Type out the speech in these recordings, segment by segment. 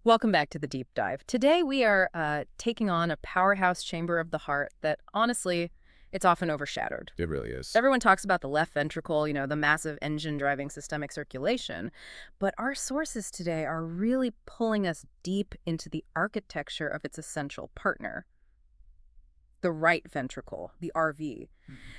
Welcome back to the deep dive. Today we are taking on a powerhouse chamber of the heart that, honestly, it's often overshadowed. It really is. Everyone talks about the left ventricle, the massive engine driving systemic circulation, but our sources today are really pulling us deep into the architecture of its essential partner, the right ventricle, the RV.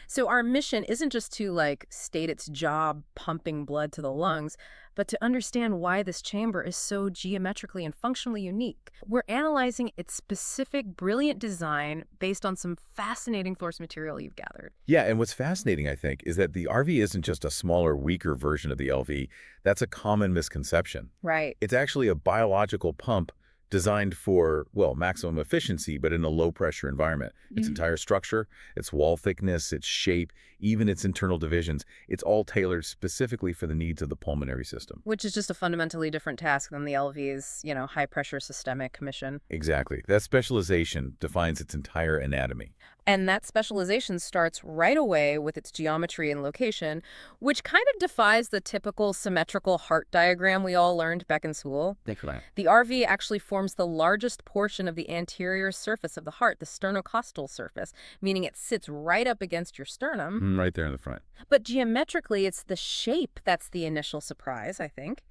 So our mission isn't just to state its job pumping blood to the lungs, but to understand why this chamber is so geometrically and functionally unique. We're analyzing its specific brilliant design based on some fascinating source material you've gathered. Yeah, and what's fascinating, I think, is that the RV isn't just a smaller, weaker version of the LV. That's a common misconception. Right. It's actually a biological pump designed for, well, maximum efficiency, but in a low-pressure environment. Its entire structure, its wall thickness, its shape, even its internal divisions, it's all tailored specifically for the needs of the pulmonary system. Which is just a fundamentally different task than the LV's, high-pressure systemic mission. Exactly. That specialization defines its entire anatomy. And that specialization starts right away with its geometry and location, which kind of defies the typical symmetrical heart diagram we all learned back in school. Excellent. The RV actually forms the largest portion of the anterior surface of the heart, the sternocostal surface, meaning it sits right up against your sternum. Right there in the front. But geometrically, it's the shape that's the initial surprise, I think.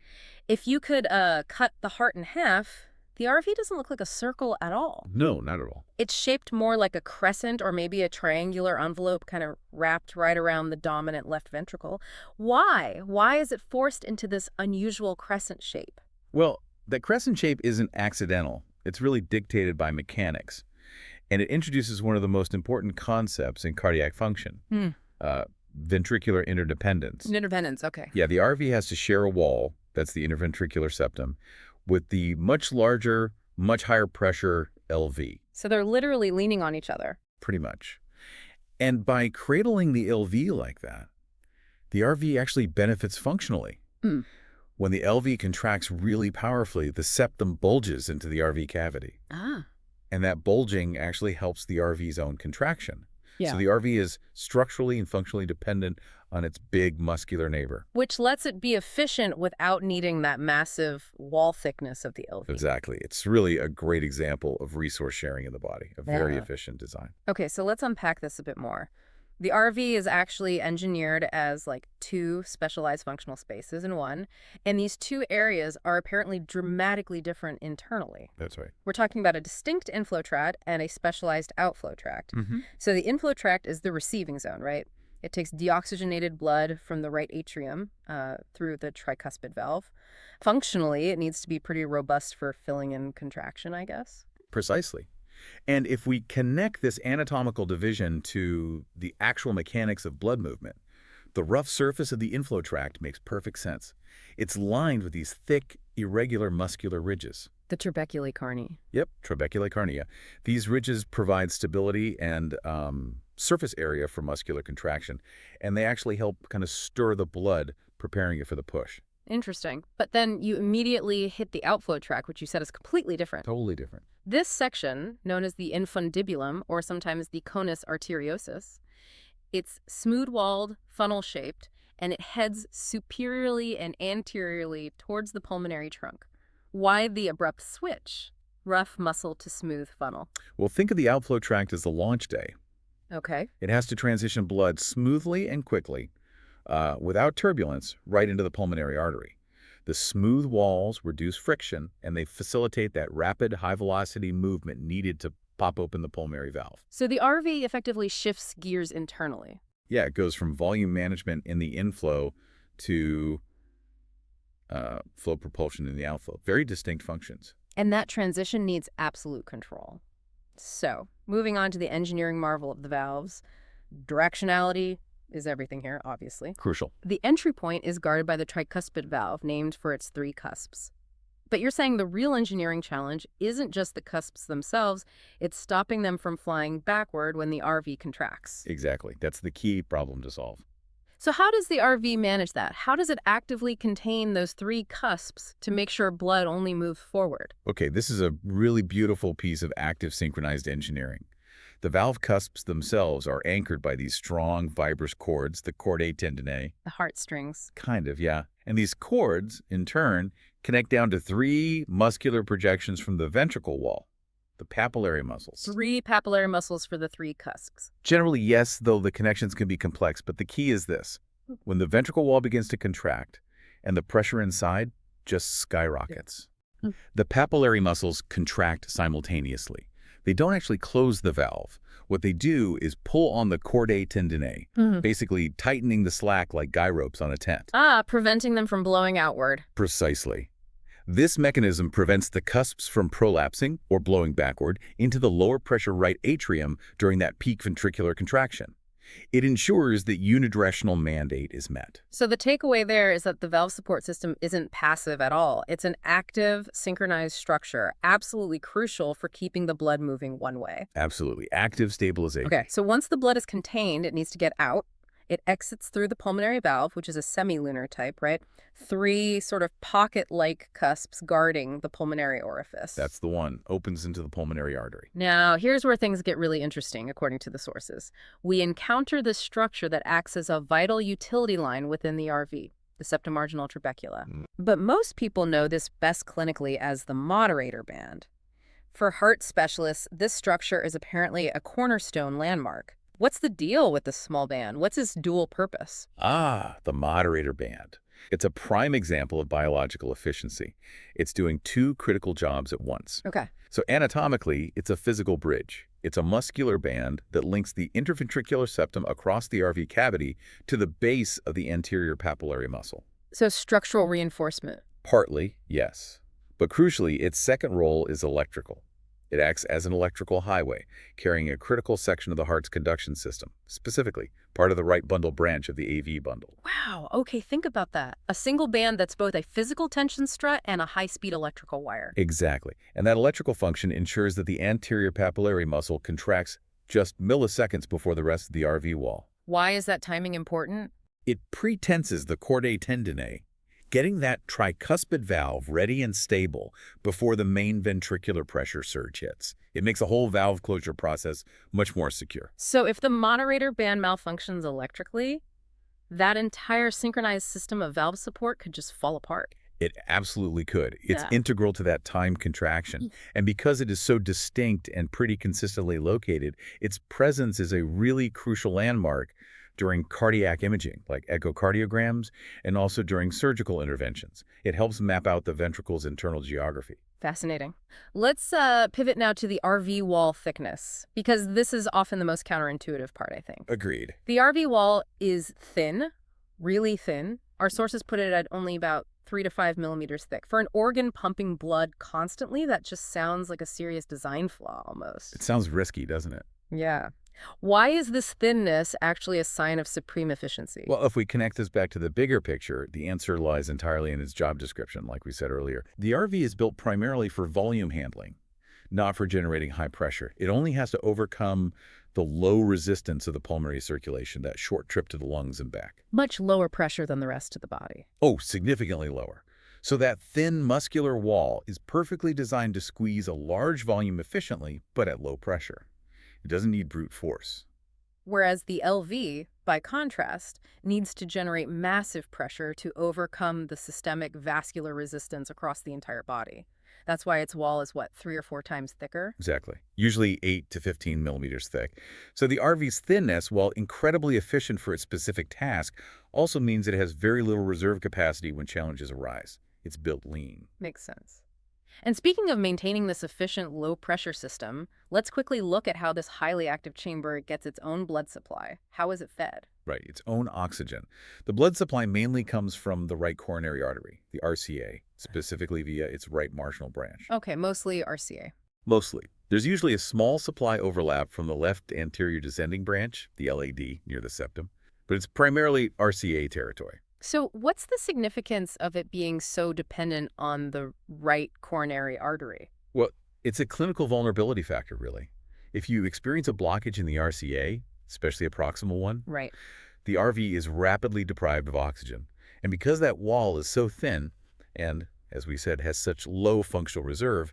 If you could cut the heart in half, the RV doesn't look like a circle at all. No, not at all. It's shaped more like a crescent or maybe a triangular envelope kind of wrapped right around the dominant left ventricle. Why? Why is it forced into this unusual crescent shape? Well, that crescent shape isn't accidental. It's really dictated by mechanics. And it introduces one of the most important concepts in cardiac function, ventricular interdependence. Interdependence, okay. Yeah, the RV has to share a wall, that's the interventricular septum, with the much larger, much higher pressure LV. So they're literally leaning on each other. Pretty much. And by cradling the LV like that, the RV actually benefits functionally. When the LV contracts really powerfully, the septum bulges into the RV cavity. And that bulging actually helps the RV's own contraction. Yeah. So the RV is structurally and functionally dependent on its big muscular neighbor. Which lets it be efficient without needing that massive wall thickness of the LV. Exactly. It's really a great example of resource sharing in the body, a very efficient design. Okay, so let's unpack this a bit more. The RV is actually engineered as two specialized functional spaces in one, and these two areas are apparently dramatically different internally. That's right. We're talking about a distinct inflow tract and a specialized outflow tract. So the inflow tract is the receiving zone, right? It takes deoxygenated blood from the right atrium through the tricuspid valve. Functionally, it needs to be pretty robust for filling and contraction, I guess. Precisely. And if we connect this anatomical division to the actual mechanics of blood movement, the rough surface of the inflow tract makes perfect sense. It's lined with these thick, irregular muscular ridges. The trabeculae carneae. Yep, trabeculae carneae. These ridges provide stability and surface area for muscular contraction, and they actually help kind of stir the blood, preparing it for the push. Interesting. But then you immediately hit the outflow tract, which you said is completely different. Totally different. This section, known as the infundibulum, or sometimes the conus arteriosus, it's smooth-walled, funnel-shaped, and it heads superiorly and anteriorly towards the pulmonary trunk. Why the abrupt switch? Rough muscle to smooth funnel. Well, think of the outflow tract as the launch day. Okay. It has to transition blood smoothly and quickly, without turbulence, right into the pulmonary artery. The smooth walls reduce friction, and they facilitate that rapid, high-velocity movement needed to pop open the pulmonary valve. So the RV effectively shifts gears internally. Yeah, it goes from volume management in the inflow to flow propulsion in the outflow. Very distinct functions. And that transition needs absolute control. So, moving on to the engineering marvel of the valves, directionality is everything here, obviously. Crucial. The entry point is guarded by the tricuspid valve, named for its 3 cusps. But you're saying the real engineering challenge isn't just the cusps themselves, it's stopping them from flying backward when the RV contracts. Exactly. That's the key problem to solve. So how does the RV manage that? How does it actively contain those 3 cusps to make sure blood only moves forward? Okay, this is a really beautiful piece of active synchronized engineering. The valve cusps themselves are anchored by these strong, fibrous cords, the chordae tendineae. The heartstrings. Kind of, yeah. And these cords, in turn, connect down to 3 muscular projections from the ventricle wall, the papillary muscles. 3 papillary muscles for the 3 cusps. Generally, yes, though the connections can be complex, but the key is this. When the ventricle wall begins to contract and the pressure inside just skyrockets. Yeah. The papillary muscles contract simultaneously. They don't actually close the valve. What they do is pull on the chordae tendineae, basically tightening the slack like guy ropes on a tent. Preventing them from blowing outward. Precisely. This mechanism prevents the cusps from prolapsing or blowing backward into the lower pressure right atrium during that peak ventricular contraction. It ensures that unidirectional mandate is met. So the takeaway there is that the valve support system isn't passive at all. It's an active, synchronized structure, absolutely crucial for keeping the blood moving one way. Absolutely. Active stabilization. Okay, so once the blood is contained, it needs to get out. It exits through the pulmonary valve, which is a semilunar type, right? 3 sort of pocket-like cusps guarding the pulmonary orifice. That's the one. Opens into the pulmonary artery. Now, here's where things get really interesting, according to the sources. We encounter this structure that acts as a vital utility line within the RV, the septomarginal trabecula. But most people know this best clinically as the moderator band. For heart specialists, this structure is apparently a cornerstone landmark. What's the deal with this small band? What's its dual purpose? The moderator band. It's a prime example of biological efficiency. It's doing 2 critical jobs at once. Okay. So anatomically, it's a physical bridge. It's a muscular band that links the interventricular septum across the RV cavity to the base of the anterior papillary muscle. So structural reinforcement. Partly, yes. But crucially, its second role is electrical. It acts as an electrical highway, carrying a critical section of the heart's conduction system, specifically part of the right bundle branch of the AV bundle. Wow, okay, think about that. A single band that's both a physical tension strut and a high-speed electrical wire. Exactly. And that electrical function ensures that the anterior papillary muscle contracts just milliseconds before the rest of the RV wall. Why is that timing important? It pretenses the chordae tendineae, getting that tricuspid valve ready and stable before the main ventricular pressure surge hits. It makes the whole valve closure process much more secure. So if the moderator band malfunctions electrically, that entire synchronized system of valve support could just fall apart. It absolutely could. It's Yeah. integral to that time contraction. And because it is so distinct and pretty consistently located, its presence is a really crucial landmark during cardiac imaging, like echocardiograms, and also during surgical interventions. It helps map out the ventricle's internal geography. Fascinating. Let's pivot now to the RV wall thickness, because this is often the most counterintuitive part, I think. Agreed. The RV wall is thin, really thin. Our sources put it at only about 3 to 5 millimeters thick. For an organ pumping blood constantly, that just sounds like a serious design flaw almost. It sounds risky, doesn't it? Yeah. Why is this thinness actually a sign of supreme efficiency? Well, if we connect this back to the bigger picture, the answer lies entirely in its job description, like we said earlier. The RV is built primarily for volume handling, not for generating high pressure. It only has to overcome the low resistance of the pulmonary circulation, that short trip to the lungs and back. Much lower pressure than the rest of the body. Oh, significantly lower. So that thin muscular wall is perfectly designed to squeeze a large volume efficiently, but at low pressure. It doesn't need brute force. Whereas the LV, by contrast, needs to generate massive pressure to overcome the systemic vascular resistance across the entire body. That's why its wall is, what, 3 or 4 times thicker? Exactly. Usually 8 to 15 millimeters thick. So the RV's thinness, while incredibly efficient for its specific task, also means it has very little reserve capacity when challenges arise. It's built lean. Makes sense. And speaking of maintaining this efficient low-pressure system, let's quickly look at how this highly active chamber gets its own blood supply. How is it fed? Right, its own oxygen. The blood supply mainly comes from the right coronary artery, the RCA, specifically via its right marginal branch. Okay, mostly RCA. Mostly. There's usually a small supply overlap from the left anterior descending branch, the LAD, near the septum, but it's primarily RCA territory. So what's the significance of it being so dependent on the right coronary artery? Well, it's a clinical vulnerability factor, really. If you experience a blockage in the RCA, especially a proximal one, Right. the RV is rapidly deprived of oxygen. And because that wall is so thin and, as we said, has such low functional reserve,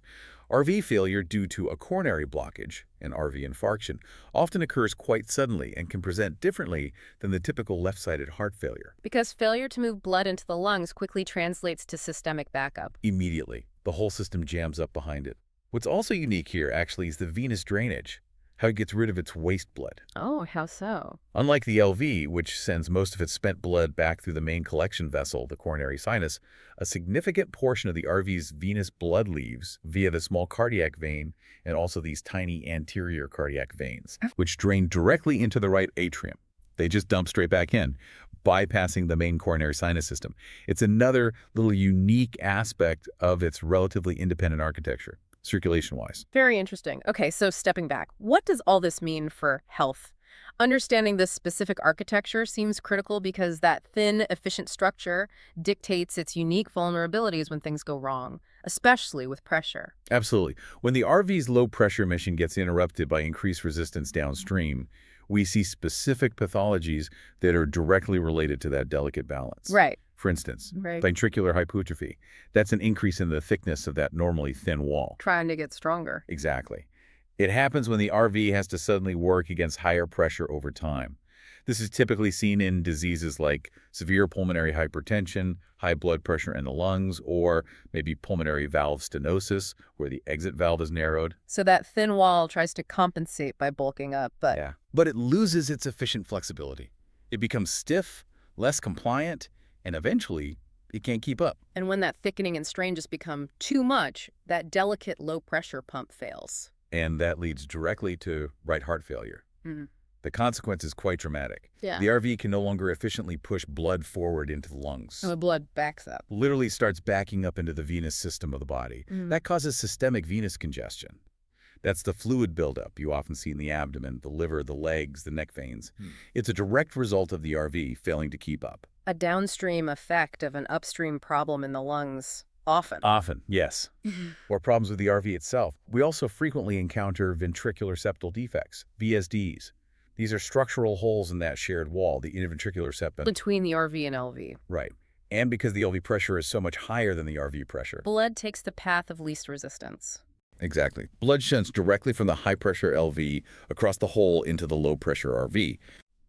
RV failure due to a coronary blockage, an RV infarction, often occurs quite suddenly and can present differently than the typical left-sided heart failure. Because failure to move blood into the lungs quickly translates to systemic backup. Immediately, the whole system jams up behind it. What's also unique here, actually, is the venous drainage, how it gets rid of its waste blood. Oh, how so? Unlike the LV, which sends most of its spent blood back through the main collection vessel, the coronary sinus, a significant portion of the RV's venous blood leaves via the small cardiac vein and also these tiny anterior cardiac veins, which drain directly into the right atrium. They just dump straight back in, bypassing the main coronary sinus system. It's another little unique aspect of its relatively independent architecture, circulation-wise. Very interesting. Okay, so stepping back, what does all this mean for health? Understanding this specific architecture seems critical because that thin, efficient structure dictates its unique vulnerabilities when things go wrong, especially with pressure. Absolutely. When the RV's low-pressure mission gets interrupted by increased resistance downstream, we see specific pathologies that are directly related to that delicate balance. Right. For instance, Right. ventricular hypertrophy. That's an increase in the thickness of that normally thin wall. Trying to get stronger. Exactly. It happens when the RV has to suddenly work against higher pressure over time. This is typically seen in diseases like severe pulmonary hypertension, high blood pressure in the lungs, or maybe pulmonary valve stenosis, where the exit valve is narrowed. So that thin wall tries to compensate by bulking up, but Yeah. But it loses its efficient flexibility. It becomes stiff, less compliant, and eventually it can't keep up. and when that thickening and strain just become too much, that delicate low-pressure pump fails. And that leads directly to right heart failure. Mhm. The consequence is quite dramatic. Yeah. The RV can no longer efficiently push blood forward into the lungs. And the blood backs up. Literally starts backing up into the venous system of the body. Mhm. That causes systemic venous congestion. That's the fluid buildup you often see in the abdomen, the liver, the legs, the neck veins. It's a direct result of the RV failing to keep up. A downstream effect of an upstream problem in the lungs, often. Often, yes. Or problems with the RV itself. We also frequently encounter ventricular septal defects, VSDs. These are structural holes in that shared wall, the interventricular septum. Between the RV and LV. Right. And because the LV pressure is so much higher than the RV pressure. Blood takes the path of least resistance. Exactly. Blood shunts directly from the high-pressure LV across the hole into the low-pressure RV.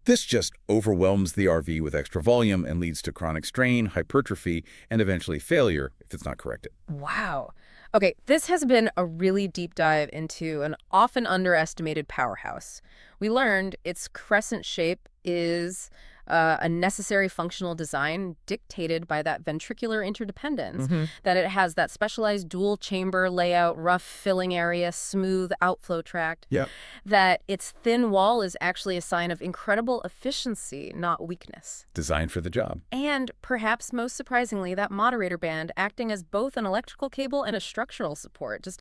This just overwhelms the RV with extra volume and leads to chronic strain, hypertrophy, and eventually failure if it's not corrected. Wow. Okay, this has been a really deep dive into an often underestimated powerhouse. We learned its crescent shape is a necessary functional design dictated by that ventricular interdependence, that it has that specialized dual chamber layout, rough filling area, smooth outflow tract, Yep. that its thin wall is actually a sign of incredible efficiency, not weakness. Designed for the job. And perhaps most surprisingly, that moderator band acting as both an electrical cable and a structural support. Just